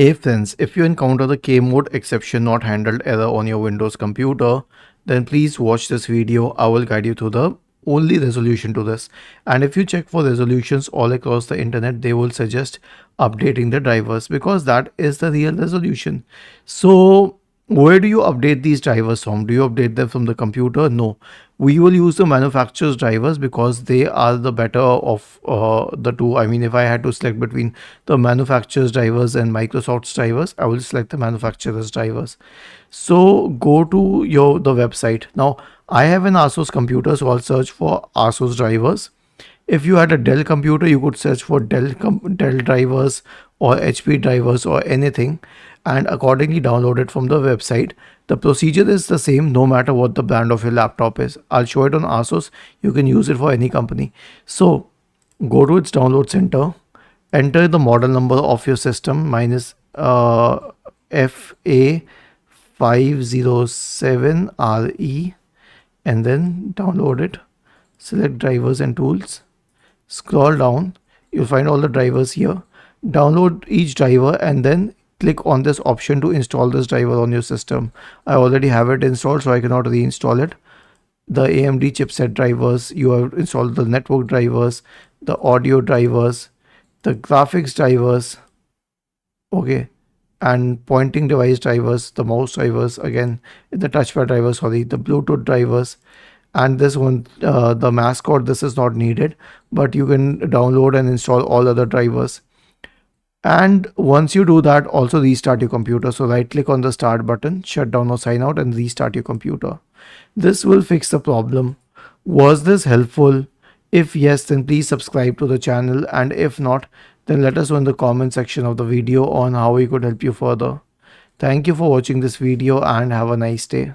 Hey friends, if you encounter the KMODE exception not handled error on your Windows computer, then please watch this video. I will guide you through the only resolution to this. And if you check for resolutions all across the internet, they will suggest updating the drivers because that is the real resolution. So where do you update these drivers from? Do you update them from the computer? No. We will use the manufacturer's drivers because they are the better of the two. I mean, if I had to select between the manufacturer's drivers and Microsoft's drivers, I will select the manufacturer's drivers. So go to the website. Now, I have an Asus computer, so I'll search for Asus drivers. If you had a Dell computer, you could search for Dell drivers or HP drivers or anything and accordingly download it from the website. The procedure is the same no matter what the brand of your laptop is. I'll show it on Asus. You can use it for any company. So go to its download center, enter the model number of your system. Mine is FA507RE, and then download it. Select drivers and tools. Scroll down, you'll find all the drivers here. Download each driver and then click on this option to install this driver on your system. I already have it installed, so I cannot reinstall it. The AMD chipset drivers, you have installed the network drivers, the audio drivers, the graphics drivers, okay, and pointing device drivers, the mouse drivers, again, the touchpad drivers, sorry, the Bluetooth drivers, and this one, the mascot, this is not needed, but you can download and install all other drivers. And once you do that, also restart your computer. So right click on the start button, shut down or sign out, and restart your computer. This will fix the problem. Was this helpful? If yes, then please subscribe to the channel, and if not, then let us know in the comment section of the video on how we could help you further. Thank you for watching this video and have a nice day.